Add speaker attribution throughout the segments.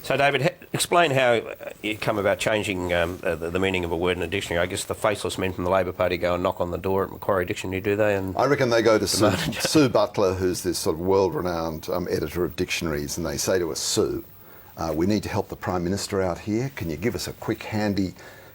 Speaker 1: So, David, explain how you come about changing the meaning of a word in a dictionary. I guess the faceless men from the Labor Party go and knock on the door at Macquarie Dictionary, do they? And
Speaker 2: I reckon they go to Sue Butler, who's this sort of world-renowned editor of dictionaries, and they say to us, Sue, we need to help the Prime Minister out here. Can you give us a quick, handy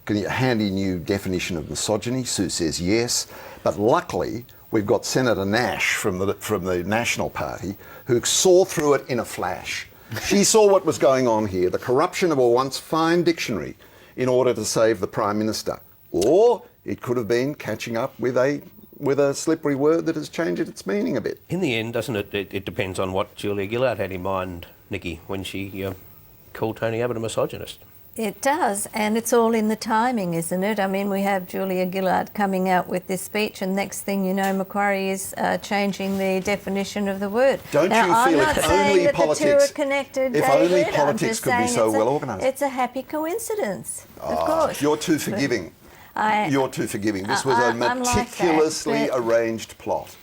Speaker 2: new definition of misogyny? Sue says yes, but luckily we've got Senator Nash from the National Party who saw through it in a flash. She saw what was going on here, the corruption of a once fine dictionary in order to save the Prime Minister. Or it could have been catching up with a slippery word that has changed its meaning a bit.
Speaker 1: in the end, doesn't it, it depends on what Julia Gillard had in mind, Nikki, when she called Tony Abbott a misogynist.
Speaker 3: It does, and it's all in the timing, isn't it? I mean, we have Julia Gillard coming out with this speech, and next thing you know, Macquarie is changing the definition of the word.
Speaker 2: Don't
Speaker 3: now,
Speaker 2: you feel
Speaker 3: I'm not
Speaker 2: if
Speaker 3: saying
Speaker 2: only
Speaker 3: that
Speaker 2: politics,
Speaker 3: the two are connected,
Speaker 2: if
Speaker 3: David.
Speaker 2: only
Speaker 3: I'm
Speaker 2: politics
Speaker 3: just
Speaker 2: could be
Speaker 3: saying
Speaker 2: so well organised?
Speaker 3: It's a happy coincidence, of course.
Speaker 2: You're too forgiving. You're too forgiving. This was a meticulously arranged plot.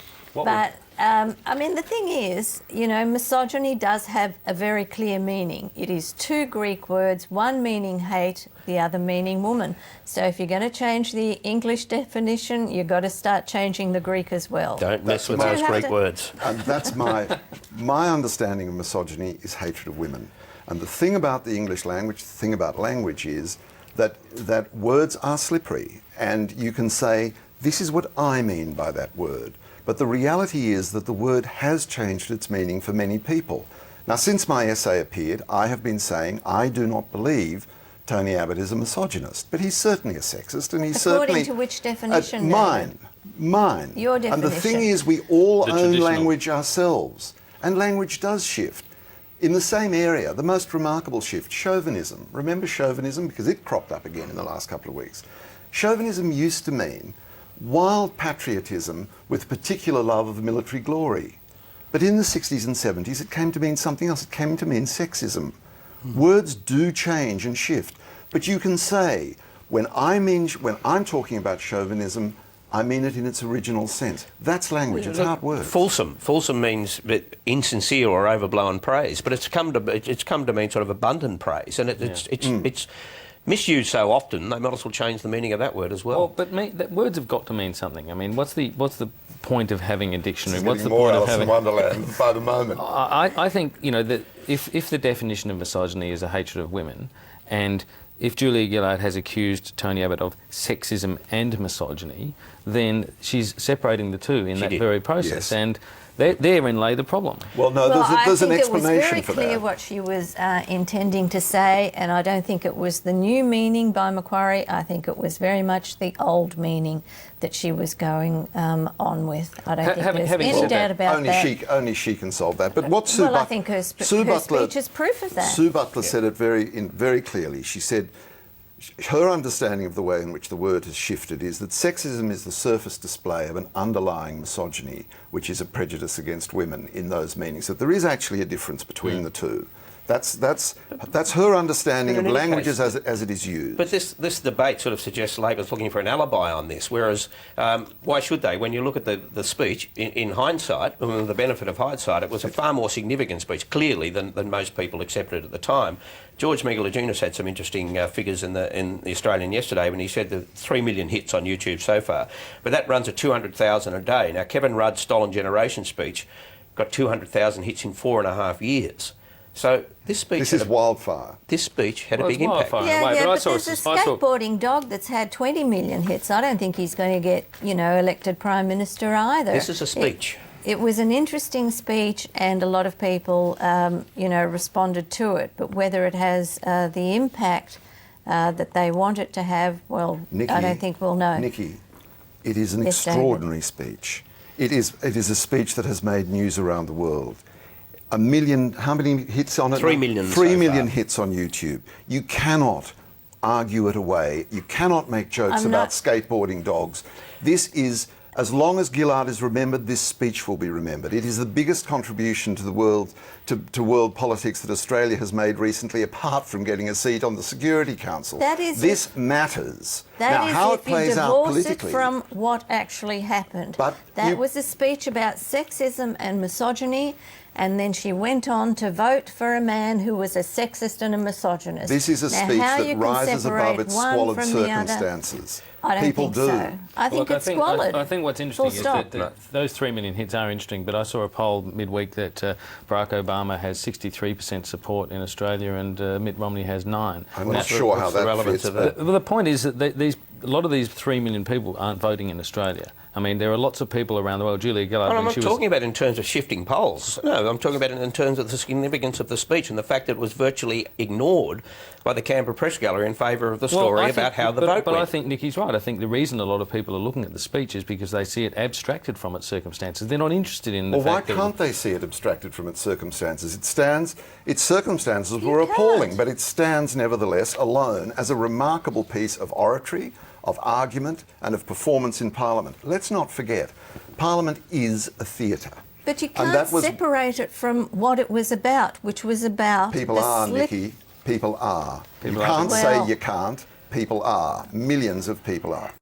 Speaker 3: I mean, the thing is, you know, misogyny does have a very clear meaning. It is two Greek words, one meaning hate, the other meaning woman. So if you're going to change the English definition, you've got to start changing the Greek as well.
Speaker 1: Don't mess with those Greek words.
Speaker 2: And that's my understanding of misogyny is hatred of women. And the thing about the English language, the thing about language is that words are slippery. And you can say, this is what I mean by that word. But the reality is that the word has changed its meaning for many people. Now, since my essay appeared, I have been saying I do not believe Tony Abbott is a misogynist, but he's certainly a sexist, and he's certainly...
Speaker 3: According to which definition?
Speaker 2: Mine.
Speaker 3: Your definition.
Speaker 2: And the thing is, we all own language ourselves, and language does shift. In the same area, the most remarkable shift, chauvinism. Remember chauvinism? Because it cropped up again in the last couple of weeks. Chauvinism used to mean wild patriotism with particular love of military glory. But in the 60s and 70s, it came to mean something else. It came to mean sexism. Words do change and shift. But you can say, when I'm talking about chauvinism, I mean it in its original sense. That's language. It's not words.
Speaker 1: Fulsome. Fulsome means insincere or overblown praise, but it's come to mean sort of abundant praise, and it's misused so often, they might as well change the meaning of that word as well.
Speaker 4: Well, but words have got to mean something. I mean, what's the point of having a dictionary?
Speaker 2: What's the point of having Wonderland by the moment?
Speaker 4: I think, you know, that if the definition of misogyny is a hatred of women, and if Julia Gillard has accused Tony Abbott of sexism and misogyny, then she's separating the two in that very process. Yes. And therein lay the problem.
Speaker 2: Well, no, there's an explanation for that.
Speaker 3: I think it was very clear what she was intending to say, and I don't think it was the new meaning by Macquarie. I think it was very much the old meaning that she was going on with. I don't think there's any doubt about that.
Speaker 2: Only she can solve that. But what
Speaker 3: I think her speech is proof of that.
Speaker 2: Sue Butler said it very clearly. She said her understanding of the way in which the word has shifted is that sexism is the surface display of an underlying misogyny, which is a prejudice against women in those meanings. That there is actually a difference between the two. That's her understanding of languages as it is used.
Speaker 1: But this debate sort of suggests Labor's looking for an alibi on this, whereas why should they? When you look at the speech, in hindsight, with the benefit of hindsight, it was a far more significant speech, clearly, than most people accepted at the time. George Megalogenis had some interesting figures in the Australian yesterday when he said that 3 million hits on YouTube so far, but that runs at 200,000 a day. Now, Kevin Rudd's Stolen Generation speech got 200,000 hits in 4.5 years. So this speech...
Speaker 2: This is wildfire.
Speaker 1: This speech had a big impact.
Speaker 3: But there's a skateboarding dog that's had 20 million hits. I don't think he's going to get, elected Prime Minister either.
Speaker 1: This is a speech.
Speaker 3: It was an interesting speech, and a lot of people, responded to it. But whether it has the impact that they want it to have, well, Nikki, I don't think we'll know.
Speaker 2: Nikki, it is an extraordinary speech. It is a speech that has made news around the world. 1 million, how many hits on it?
Speaker 1: 3 million.
Speaker 2: 3 million hits on YouTube. You cannot argue it away. You cannot make jokes about skateboarding dogs. This is, as long as Gillard is remembered, this speech will be remembered. It is the biggest contribution to the world, to world politics that Australia has made recently, apart from getting a seat on the Security Council. This matters.
Speaker 3: Now,
Speaker 2: how it plays out politically.
Speaker 3: That is if you divorce it from what actually happened. That was a speech about sexism and misogyny, and then she went on to vote for a man who was a sexist and a misogynist.
Speaker 2: This is a
Speaker 3: Now,
Speaker 2: speech
Speaker 3: how you
Speaker 2: that
Speaker 3: can
Speaker 2: rises above
Speaker 3: separate
Speaker 2: its
Speaker 3: one
Speaker 2: squalid
Speaker 3: from the other,
Speaker 2: circumstances.
Speaker 3: I don't
Speaker 2: People
Speaker 3: think
Speaker 2: do.
Speaker 3: so. I think
Speaker 4: Look,
Speaker 3: it's squalid.
Speaker 4: I think what's interesting
Speaker 3: Full
Speaker 4: is
Speaker 3: stop.
Speaker 4: that those 3 million hits are interesting, but I saw a poll midweek that Barack Obama has 63% support in Australia and Mitt Romney has 9%.
Speaker 2: I'm not sure how
Speaker 1: what's the
Speaker 2: that
Speaker 1: relevance
Speaker 2: fits.
Speaker 1: of that?
Speaker 2: but
Speaker 4: Well, the point is that a lot of these 3 million people aren't voting in Australia. I mean, there are lots of people around the world. Julia Gillard,
Speaker 1: Well, I'm
Speaker 4: when
Speaker 1: not
Speaker 4: she
Speaker 1: talking about in terms of shifting polls. No, I'm talking about in terms of the significance of the speech and the fact that it was virtually ignored by the Canberra Press Gallery in favour of the story about how the vote
Speaker 4: But
Speaker 1: went.
Speaker 4: I think Nikki's right. I think the reason a lot of people are looking at the speech is because they see it abstracted from its circumstances. They're not interested in the
Speaker 2: Well, why
Speaker 4: fact that...
Speaker 2: can't they see it abstracted from its circumstances? Its circumstances were appalling, but it stands nevertheless alone as a remarkable piece of oratory, of argument, and of performance in Parliament. Let's not forget, Parliament is a theatre.
Speaker 3: But you
Speaker 2: And
Speaker 3: can't
Speaker 2: that was-
Speaker 3: separate it from what it was about, which was about
Speaker 2: People
Speaker 3: the
Speaker 2: are,
Speaker 3: slip.
Speaker 2: Nikki. People are.
Speaker 4: People
Speaker 2: You
Speaker 4: are.
Speaker 2: can't
Speaker 3: Well-
Speaker 2: say you can't. People are. Millions of people are.